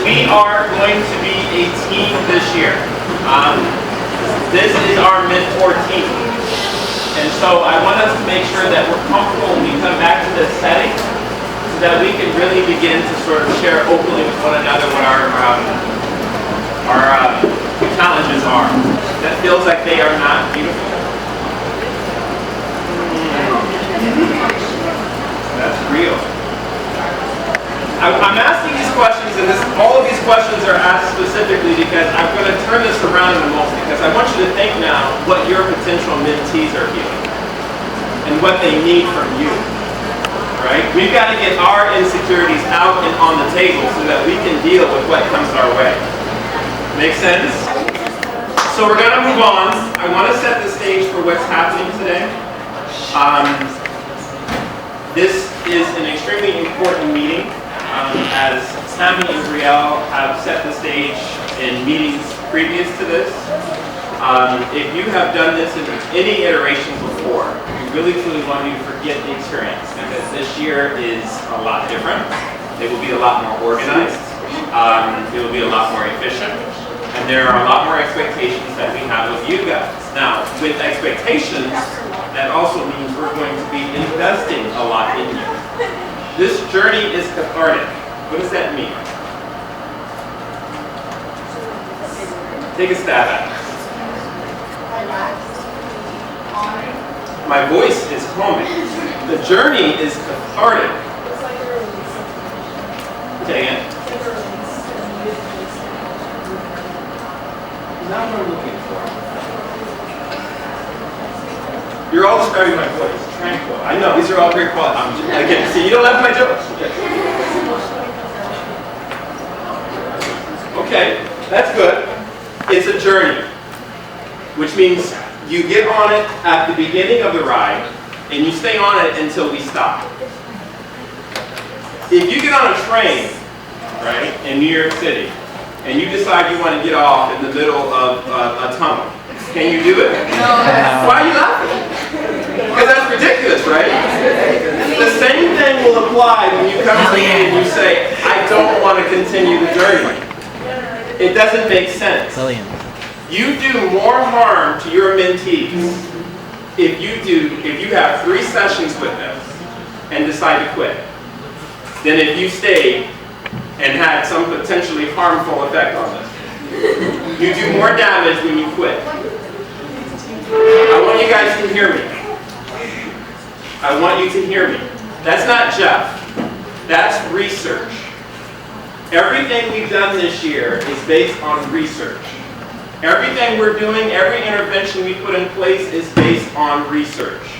we are going to be a team this year. This is our mentor team. And so I want us to make sure that we're comfortable when we come back to this setting so that we can really begin to sort of share openly with one another what our challenges are. That feels like they are not beautiful. That's real. I'm asking these questions, and all of these questions are asked specifically because I'm going to turn this around in a moment, because I want you to think now what your potential mentees are feeling and what they need from you. Right? We've got to get our insecurities out and on the table so that we can deal with what comes our way. Make sense? So we're going to move on. I want to set the stage for what's happening today. This is an extremely important meeting. As Sammy and Brielle have set the stage in meetings previous to this, if you have done this in any iteration before, we really truly want you to forget the experience, because this year is a lot different. It will be a lot more organized. It will be a lot more efficient. And there are a lot more expectations that we have of you guys. Now, with expectations, that also means we're going to be investing a lot in you. This journey is cathartic. What does that mean? Take a stab at it. My voice is calming. The journey is cathartic. Say again. Not what I'm looking for. You're all describing my voice. Tranquil. I know, these are all great qualities. Again, see, you don't laugh at my jokes. Okay, that's good. It's a journey, which means you get on it at the beginning of the ride, and you stay on it until we stop. If you get on a train, right, in New York City, and you decide you want to get off in the middle of a tunnel, can you do it? No. Why are you laughing? Because that's ridiculous, right? The same thing will apply when you come to me and you say, I don't want to continue the journey. It doesn't make sense. You do more harm to your mentees if you have 3 sessions with them and decide to quit than if you stayed and had some potentially harmful effect on them. You do more damage when you quit. I want you guys to hear me. I want you to hear me. That's not Jeff. That's research. Everything we've done this year is based on research. Everything we're doing, every intervention we put in place is based on research.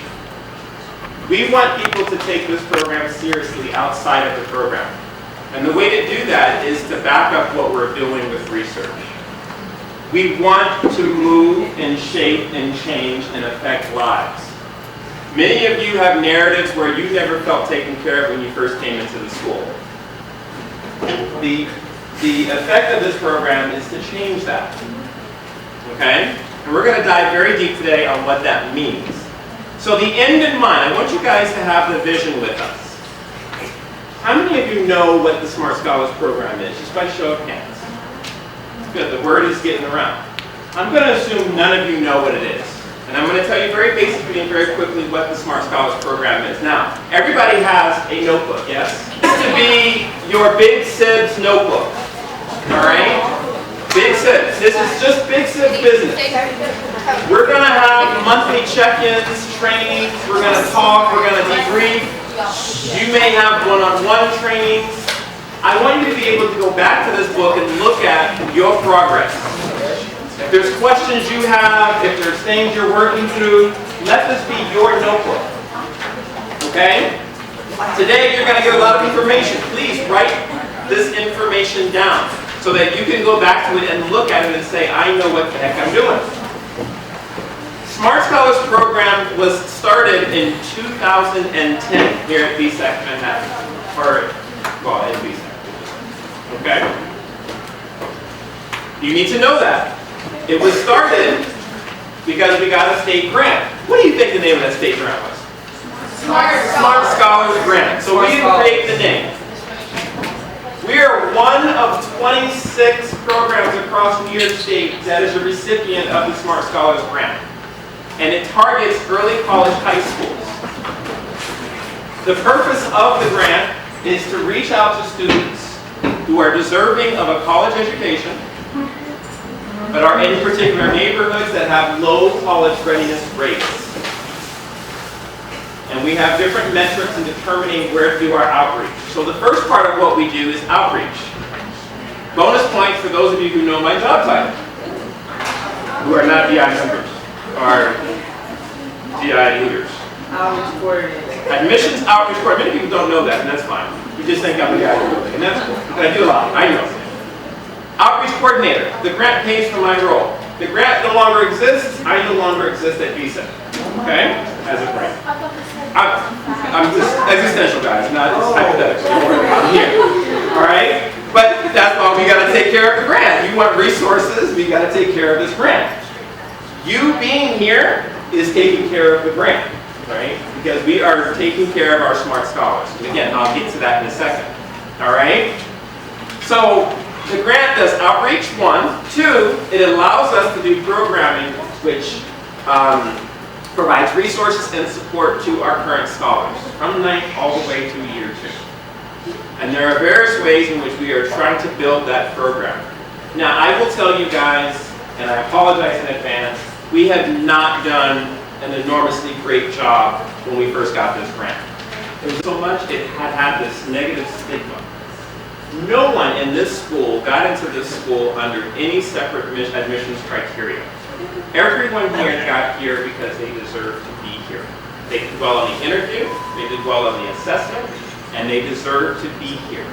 We want people to take this program seriously outside of the program. And the way to do that is to back up what we're doing with research. We want to move and shape and change and affect lives. Many of you have narratives where you never felt taken care of when you first came into the school. The effect of this program is to change that. Okay? And we're going to dive very deep today on what that means. So the end in mind, I want you guys to have the vision with us. How many of you know what the Smart Scholars Program is? Just by show of hands. Good, the word is getting around. I'm going to assume none of you know what it is. And I'm going to tell you very basically and very quickly what the Smart Scholars Program is. Now, everybody has a notebook, yes? This is to be your Big Sibs notebook. Alright? Big Sibs. This is just Big Sibs business. We're going to have monthly check-ins, trainings, we're going to talk, we're going to debrief. You may have one-on-one trainings. I want you to be able to go back to this book and look at your progress. If there's questions you have, if there's things you're working through, let this be your notebook. Okay? Today you're going to get a lot of information. Please write this information down so that you can go back to it and look at it and say, I know what the heck I'm doing. Smart Scholars Program was started in 2010 here at BHSEC Manhattan. Or, well, at BHSEC. Okay? You need to know that. It was started because we got a state grant. What do you think the name of that state grant was? Smart Scholars Grant. So we didn't create the name. We are one of 26 programs across New York State that is a recipient of the Smart Scholars Grant. And it targets early college high schools. The purpose of the grant is to reach out to students who are deserving of a college education, but are in particular neighborhoods that have low college readiness rates. And we have different metrics in determining where to do our outreach. So the first part of what we do is outreach. Bonus points for those of you who know my job title, who are not DI members, or DI leaders. Outreach coordinator. Admissions outreach coordinator. Many people don't know that, and that's fine. You just think I'm the guy who does it, and that's cool. But I do a lot. I know. Outreach coordinator. The grant pays for my role. The grant no longer exists. I no longer exist at BHSEC. Okay? As a grant. I'm just existential, guys, not just hypothetical. Don't worry, I'm here. All right? But that's why we got to take care of the grant. You want resources, we got to take care of this grant. You being here is taking care of the grant, right? Because we are taking care of our smart scholars. And again, I'll get to that in a second. All right? So the grant does outreach, 1. 2, it allows us to do programming, which provides resources and support to our current scholars, from 9th all the way to year 2. And there are various ways in which we are trying to build that program. Now, I will tell you guys, and I apologize in advance, we have not done an enormously great job when we first got this grant. There was so much, it had this negative stigma. No one in this school got into this school under any separate admissions criteria. Everyone here got here because they deserve to be here. They did well on the interview, they did well on the assessment, and they deserve to be here.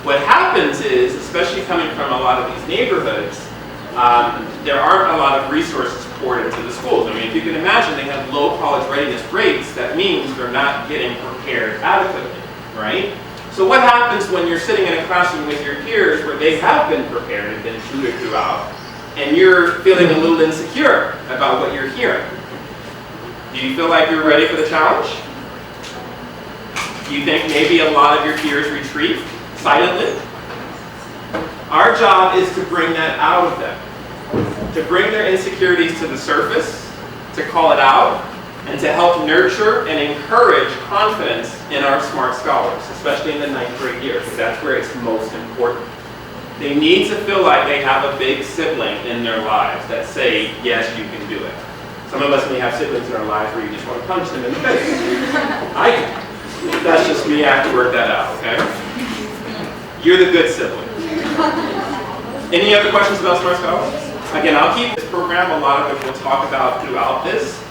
What happens is, especially coming from a lot of these neighborhoods, there aren't a lot of resources poured into the schools. I mean, if you can imagine, they have low college readiness rates. That means they're not getting prepared adequately, right? So what happens when you're sitting in a classroom with your peers where they have been prepared and been tutored throughout, and you're feeling a little insecure about what you're hearing? Do you feel like you're ready for the challenge? Do you think maybe a lot of your peers retreat silently? Our job is to bring that out of them, to bring their insecurities to the surface, to call it out, and to help nurture and encourage confidence in our smart scholars, especially in the 9th grade year, because that's where it's most important. They need to feel like they have a big sibling in their lives that say, yes, you can do it. Some of us may have siblings in our lives where you just want to punch them in the face. I do. That's just me. I have to work that out, okay? You're the good sibling. Any other questions about Smart Scholars? Again, I'll keep this program. A lot of it we'll talk about throughout this.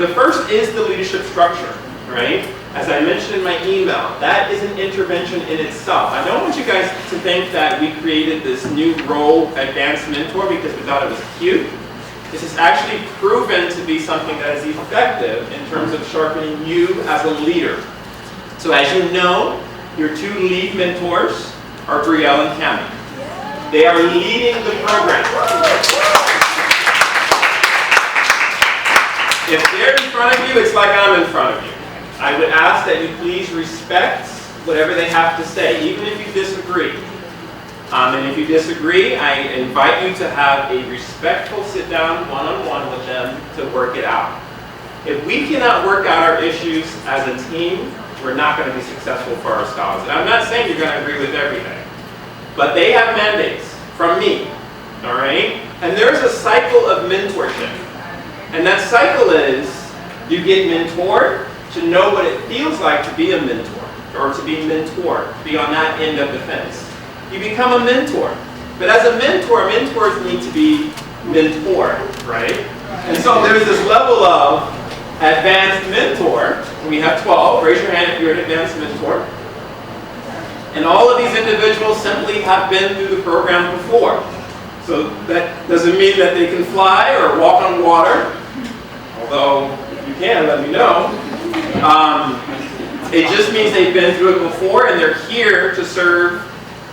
The first is the leadership structure, right? As I mentioned in my email, that is an intervention in itself. I don't want you guys to think that we created this new role, advanced mentor, because we thought it was cute. This is actually proven to be something that is effective in terms of sharpening you as a leader. So as you know, your 2 lead mentors are Brielle and Cammie. They are leading the program. If they're in front of you, it's like I'm in front of you. I would ask that you please respect whatever they have to say, even if you disagree. And if you disagree, I invite you to have a respectful sit-down one-on-one with them to work it out. If we cannot work out our issues as a team, we're not going to be successful for our scholars. And I'm not saying you're going to agree with everything, but they have mandates from me, all right? And there's a cycle of mentorship. And that cycle is, you get mentored to know what it feels like to be a mentor, or to be mentored, to be on that end of the fence. You become a mentor. But as a mentor, mentors need to be mentored, right? And so there's this level of advanced mentor. We have 12. Raise your hand if you're an advanced mentor. And all of these individuals simply have been through the program before. So that doesn't mean that they can fly or walk on water. Although, if you can, let me know. It just means they've been through it before, and they're here to serve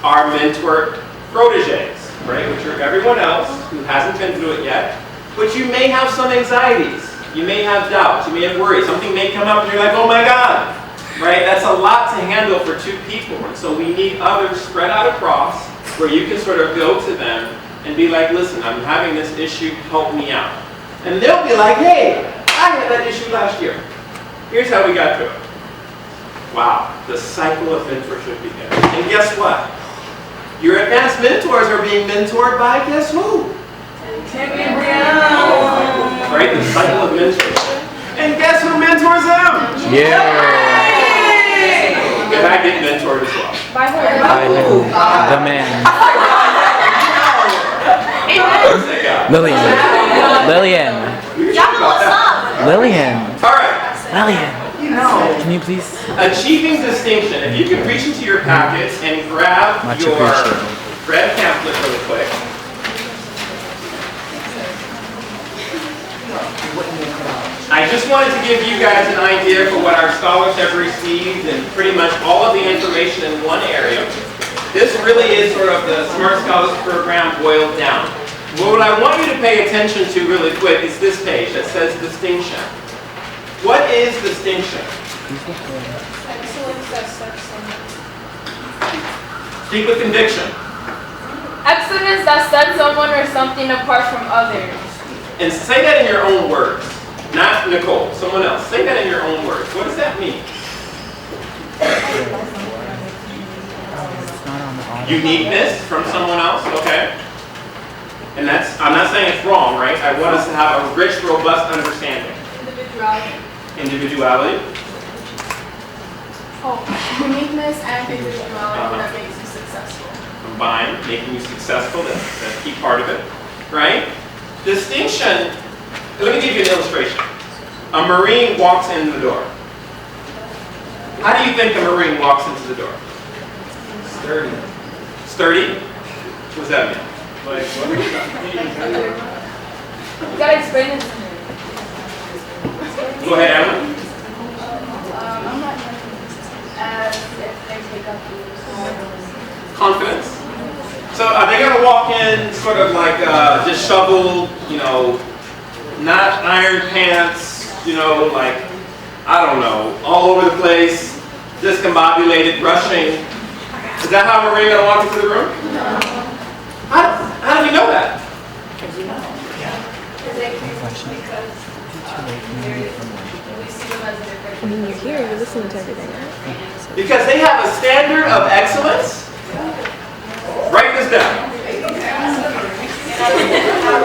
our mentor proteges, right? Which are everyone else who hasn't been through it yet. But you may have some anxieties. You may have doubts. You may have worries. Something may come up and you're like, oh my God, right? That's a lot to handle for 2 people. And so we need others spread out across where you can sort of go to them and be like, listen, I'm having this issue, help me out. And they'll be like, hey, I had that issue last year. Here's how we got through it. Wow, the cycle of mentorship begins. And guess what? Your advanced mentors are being mentored by guess who? Right, the cycle of mentorship. And guess who mentors them? Yeah. And I get mentored as well. By who? The man. Lillian. Lillian. All right. Lillian. Can you please? Achieving distinction. If you could reach into your packets and grab your red pamphlet really quick. I just wanted to give you guys an idea for what our scholars have received and pretty much all of the information in one area. This really is sort of the Smart Scholars Program boiled down. But what I want you to pay attention to really quick is this page that says distinction. What is distinction? Speak with conviction. Excellence that sets someone or something apart from others. And say that in your own words. Not Nicole, someone else. Say that in your own words. What does that mean? Uniqueness from someone else, okay. And that's, I'm not saying it's wrong, right? I want us to have a rich, robust understanding. Individuality. Individuality. Oh, uniqueness and individuality that makes you successful. Combined, making you successful, that's a key part of it, right? Distinction, let me give you an illustration. A Marine walks in the door. How do you think a Marine walks into the door? Sturdy. Sturdy? What does that mean? Like, what is that? You gotta explain it to me. Go ahead, Emma. As if they take up the Confidence. So are they going to walk in sort of like just shoveled, you know, not iron pants, you know, like, I don't know, all over the place, discombobulated, rushing? Is that how a Marine going to walk into the room? No. How do you know that? Because we see them as a different. I mean, you're here, you're listening to everything, right? Because they have a standard of excellence. Write this down.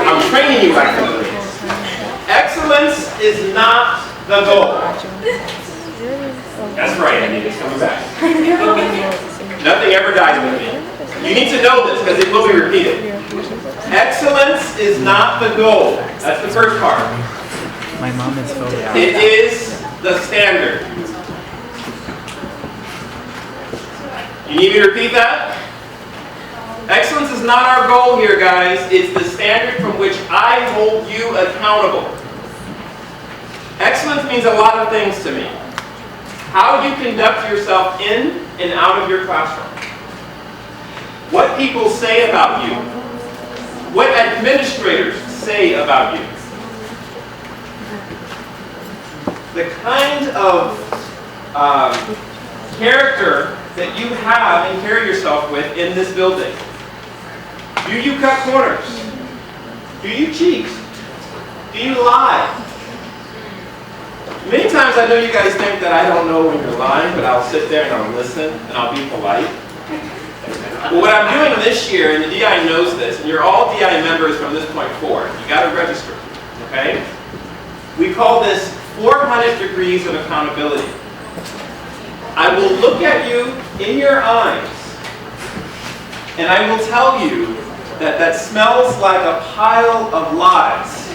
I'm training you back to the Marines. Excellence is not the goal. That's right, Andy, it's coming back. Nothing ever dies with me. You need to know this because it will be repeated. Excellence is not the goal. That's the first part. My mom is photo. It is the standard. You need me to repeat that? Excellence is not our goal here, guys. It's the standard from which I hold you accountable. Excellence means a lot of things to me. How you conduct yourself in and out of your classroom. What people say about you. What administrators say about you. The kind of character that you have and carry yourself with in this building. Do you cut corners? Do you cheat? Do you lie? Many times I know you guys think that I don't know when you're lying, but I'll sit there and I'll listen and I'll be polite. But what I'm doing this year, and the DI knows this, and you're all DI members from this point forward, you got to register, okay? We call this 400 degrees of accountability. I will look at you in your eyes, and I will tell you that that smells like a pile of lies.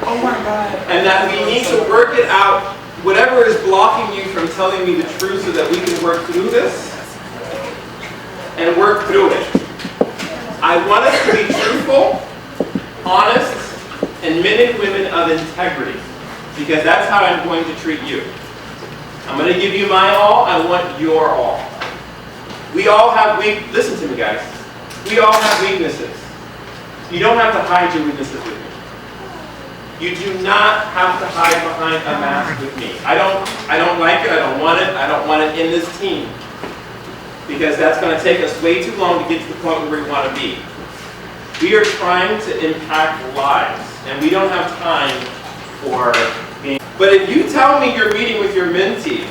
Oh my God. And that we need to work it out, whatever is blocking you from telling me the truth so that we can work through this and work through it. I want us to be truthful, honest, and men and women of integrity, because that's how I'm going to treat you. I'm going to give you my all, I want your all. We all have listen to me guys, we all have weaknesses. You don't have to hide your weaknesses with me. You do not have to hide behind a mask with me. I don't like it, I don't want it in this team. because that's going to take us way too long to get to the point where we want to be. We are trying to impact lives, and we don't have time for being. But if you tell me you're meeting with your mentee,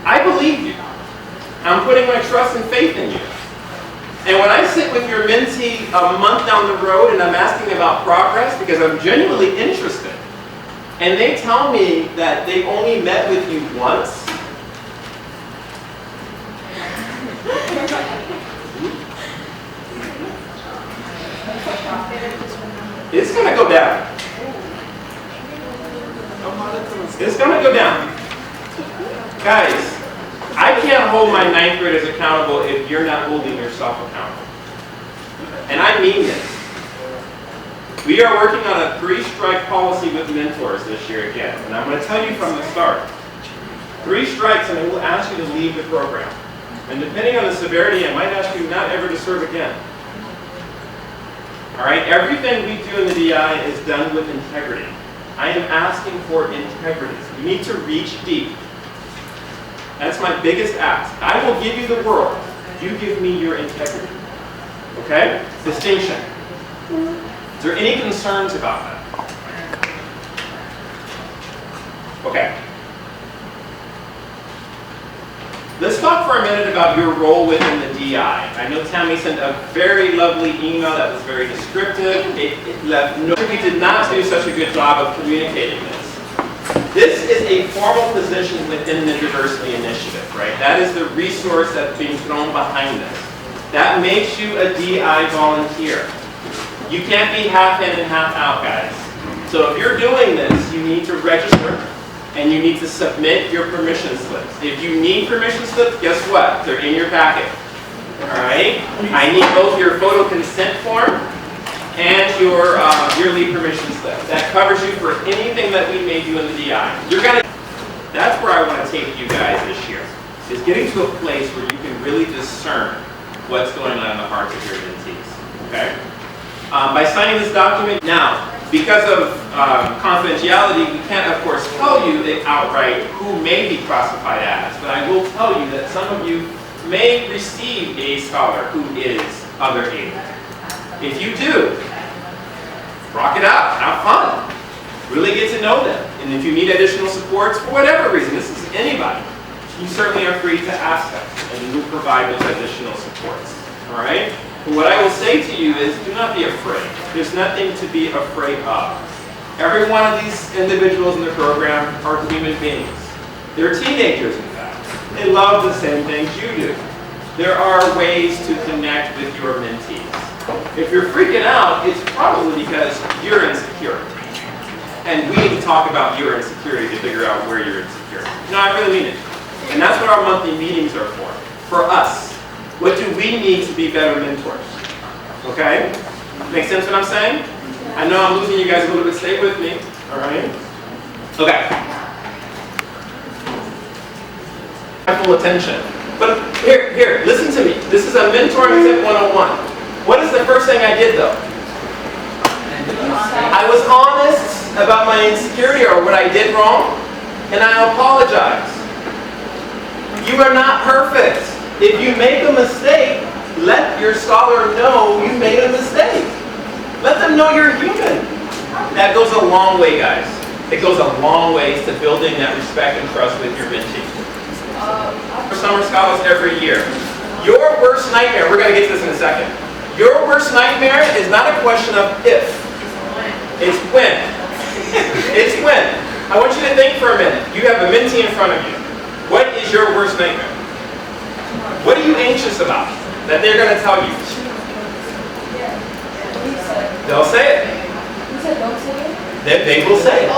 I believe you. I'm putting my trust and faith in you. And when I sit with your mentee a month down the road and I'm asking about progress because I'm genuinely interested, and they tell me that they only met with you once, it's going to go down. It's going to go down. Guys, I can't hold my 9th graders accountable if you're not holding yourself accountable. And I mean this. We are working on a 3-strike policy with mentors this year again. And I'm going to tell you from the start. 3 strikes and I will ask you to leave the program. And depending on the severity, I might ask you not ever to serve again. All right, everything we do in the DI is done with integrity. I am asking for integrity. You need to reach deep. That's my biggest ask. I will give you the world. You give me your integrity. Okay? Distinction. Is there any concerns about that? Okay. Let's talk for a minute about your role within the DI. I know Tammy sent a very lovely email that was very descriptive. It left no. We did not do such a good job of communicating this. This is a formal position within the diversity initiative, right? That is the resource that's being thrown behind this. That makes you a DI volunteer. You can't be half in and half out, guys. So if you're doing this, you need to register and you need to submit your permission slips. If you need permission slips, guess what? They're in your packet. All right? I need both your photo consent form and your yearly permission slip. That covers you for anything that we may do in the DI. That's where I want to take you guys this year, is getting to a place where you can really discern what's going on in the hearts of your mentees. Okay? By signing this document, now, because of confidentiality, we can't, of course, tell you outright who may be classified as, but I will tell you that some of you may receive a scholar who is other able. If you do, rock it out, have fun, really get to know them. And if you need additional supports, for whatever reason, this is anybody, you certainly are free to ask us, and we will provide those additional supports. All right? But what I will say to you is, do not be afraid. There's nothing to be afraid of. Every one of these individuals in the program are human beings. They're teenagers, in fact. They love the same things you do. There are ways to connect with your mentees. If you're freaking out, it's probably because you're insecure. And we need to talk about your insecurity to figure out where you're insecure. No, I really mean it. And that's what our monthly meetings are for us. What do we need to be better mentors? Okay? Make sense what I'm saying? I know I'm losing you guys a little bit. Stay with me. All right? Okay. Full attention. But here, listen to me. This is a mentoring tip 101. What is the first thing I did though? I was honest about my insecurity or what I did wrong, and I apologize. You are not perfect. If you make a mistake, let your scholar know you made a mistake. Let them know you're human. That goes a long way, guys. It goes a long way to building that respect and trust with your mentee. Summer scholars every year. Your worst nightmare, we're going to get to this in a second. Your worst nightmare is not a question of if. It's when. It's when. I want you to think for a minute. You have a mentee in front of you. What is your worst nightmare? What are you anxious about that they're going to tell you? They'll say it. They will say it.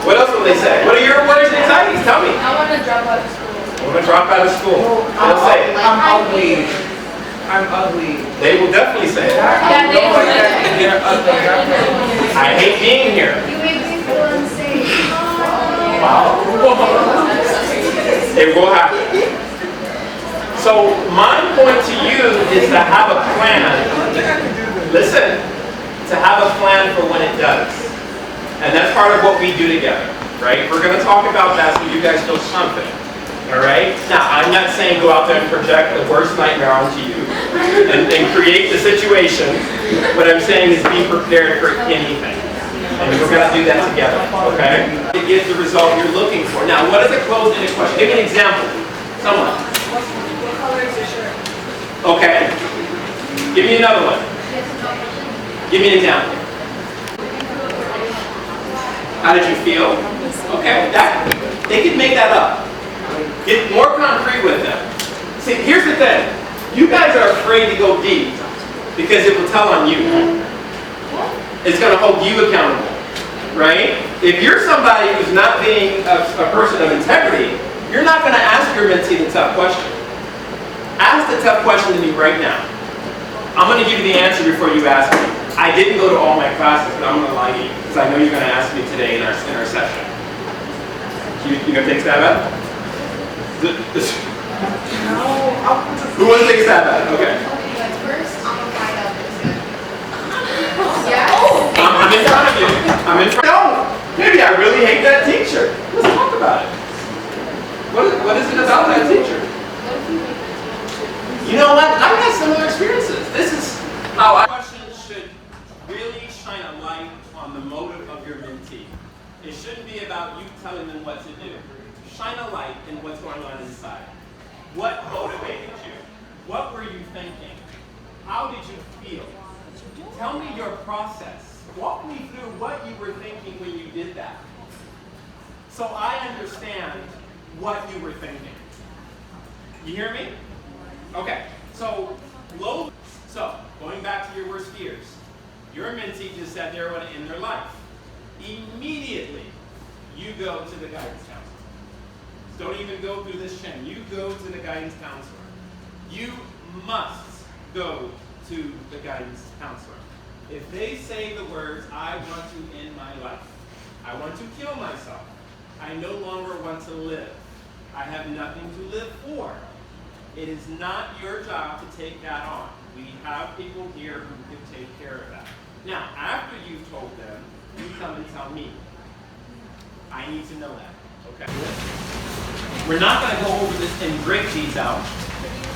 What else will they say? What are your worries and anxieties? Tell me. I want to drop out of school. I want to drop out of school. They'll say it. I'm ugly. I'm ugly. They will definitely say it. Yeah, they will say it. They're ugly. I hate being here. You make me feel unsafe. Wow. It will happen. So my point to you is to have a plan. Listen, to have a plan for when it does. And that's part of what we do together, right? We're going to talk about that so you guys feel confident. All right? Now, I'm not saying go out there and project the worst nightmare onto you and create the situation. What I'm saying is be prepared for anything. And we're going to do that together, okay? To get the result you're looking for. Now, what is a closed-ended question? Give me an example. Someone. What color is your shirt? Okay. Give me another one. Give me an example. How did you feel? Okay, they can make that up. Get more concrete with them. See, here's the thing. You guys are afraid to go deep because it will tell on you. It's going to hold you accountable, right? If you're somebody who's not being a person of integrity, you're not going to ask your mentee the tough question. Ask the tough question to me right now. I'm going to give you the answer before you ask me. I didn't go to all my classes, but I'm going to lie to you because I know you're going to ask me today in our session. You going to take a stab at it? Who wants to take a stab at it? Okay. First, I'm gonna find out this good. I'm in front of you. I'm in front. No, maybe I really hate that teacher. Let's talk about it. What is it about that teacher? You know what? I've had similar experiences. This is how questions should really shine a light on the motive of your mentee. It shouldn't be about you telling them what to do. Shine a light in what's going on inside. What motivated you? What were you thinking? How did you feel? Tell me your process. Walk me through what you were thinking when you did that. So I understand what you were thinking. You hear me? Okay. So going back to your worst fears. Your mentee just said they were going to end their life. Immediately, you go to the guidance counselor. Don't even go through this chain. You go to the guidance counselor. You must go to the guidance counselor. If they say the words, I want to end my life, I want to kill myself, I no longer want to live, I have nothing to live for, it is not your job to take that on. We have people here who can take care of that. Now, after you've told them, you come and tell me. I need to know that. Okay? We're not going to go over this in great detail,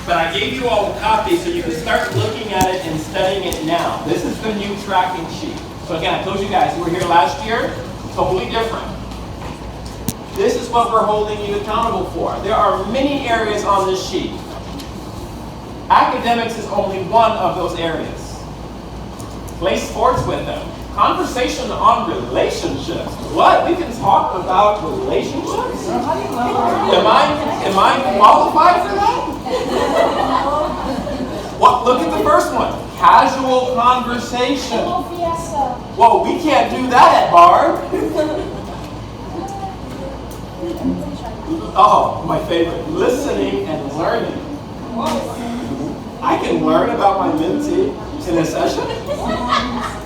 but I gave you all the copy so you can start looking at it and studying it now. This is the new tracking sheet. So again, I told you guys, you were here last year, totally different. This is what we're holding you accountable for. There are many areas on this sheet. Academics is only one of those areas. Play sports with them. Conversation on relationships. What? We can talk about relationships? Am I qualified for that? What? Look at the first one. Casual conversation. Whoa, we can't do that at Bard. Oh, my favorite. Listening and learning. I can learn about my mentee in a session?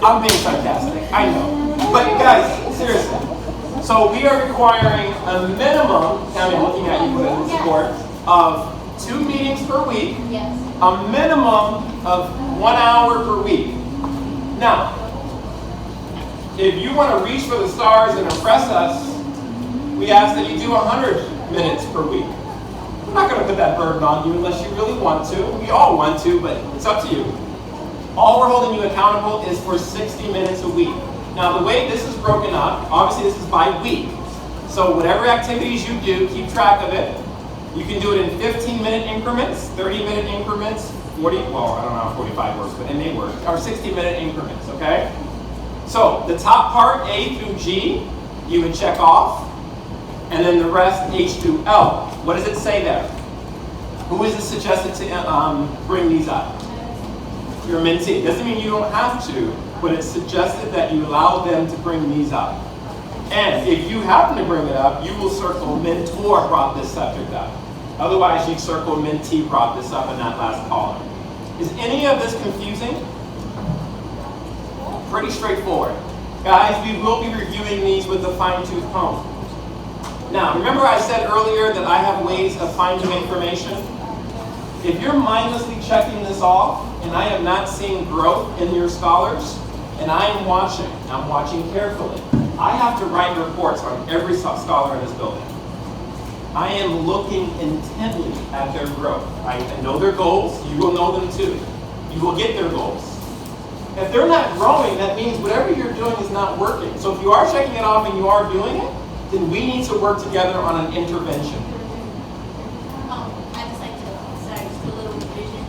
I'm being sarcastic, I know. But guys, seriously. So we are requiring a minimum, I'm looking at you with support, of 2 meetings per week. Yes. A minimum of 1 hour per week. Now, if you want to reach for the stars and impress us, we ask that you do 100 minutes per week. I'm not going to put that burden on you unless you really want to. We all want to, but it's up to you. All we're holding you accountable is for 60 minutes a week. Now, the way this is broken up, obviously this is by week. So whatever activities you do, keep track of it. You can do it in 15-minute increments, 30-minute increments, 40, well, I don't know how 45 works, but it may work, or 60-minute increments, okay? So the top part, A through G, you would check off, and then the rest, H through L. What does it say there? Who is it suggested to bring these up? Your mentee. Doesn't mean you don't have to, but it's suggested that you allow them to bring these up. And if you happen to bring it up, you will circle mentor brought this subject up. Otherwise, you'd circle mentee brought this up in that last column. Is any of this confusing? Pretty straightforward. Guys, we will be reviewing these with a fine-tooth comb. Now, remember I said earlier that I have ways of finding information? If you're mindlessly checking this off, and I have not seen growth in your scholars, and I'm watching carefully. I have to write reports on every scholar in this building. I am looking intently at their growth. I know their goals. You will know them too. You will get their goals. If they're not growing, that means whatever you're doing is not working. So if you are checking it off and you are doing it, then we need to work together on an intervention. I'd just like to, just do a little revision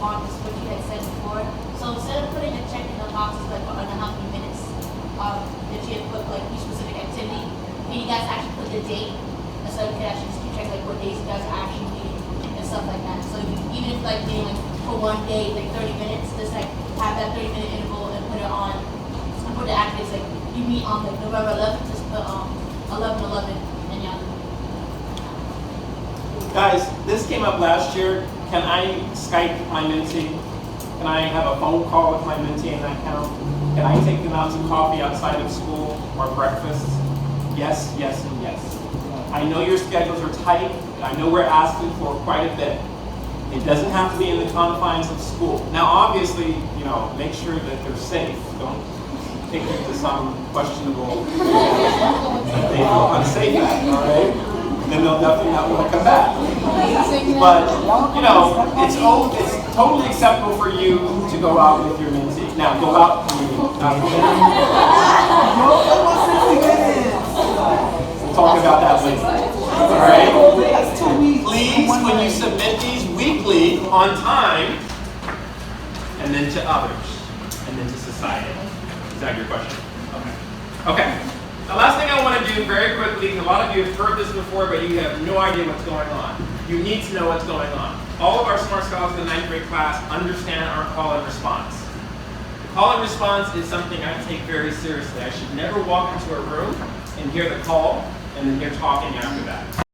on what you had said before. So instead of putting a check in the boxes like on how many minutes that you had put like each specific activity, and you guys actually put the date, and so you can actually just keep track like what days you guys are actually meeting and stuff like that. So even if like meeting like for one day, like 30 minutes, just like have that 30-minute interval and put it on, and put the activities like you meet on like November 11th, just put 11/11 and y'all. Guys, this came up last year. Can I Skype my mentee? Can I have a phone call with my mentee in that count? Can I take them out to coffee outside of school or breakfast? Yes, yes, and yes. I know your schedules are tight. I know we're asking for quite a bit. It doesn't have to be in the confines of school. Now, obviously, make sure that they're safe. Don't take them to some questionable, they feel unsafe at, all right? Then they'll definitely not want to come back. But, it's totally acceptable for you to go out with your mentee. Now, go out with me. We'll talk about that later. All right? Please, when you submit these weekly on time, and then to others, and then to society. Is that your question? Okay. The last thing I want to do very quickly, a lot of you have heard this before, but you have no idea what's going on. You need to know what's going on. All of our Smart Scholars in the 9th grade class understand our call and response. The call and response is something I take very seriously. I should never walk into a room and hear the call and then hear talking after that.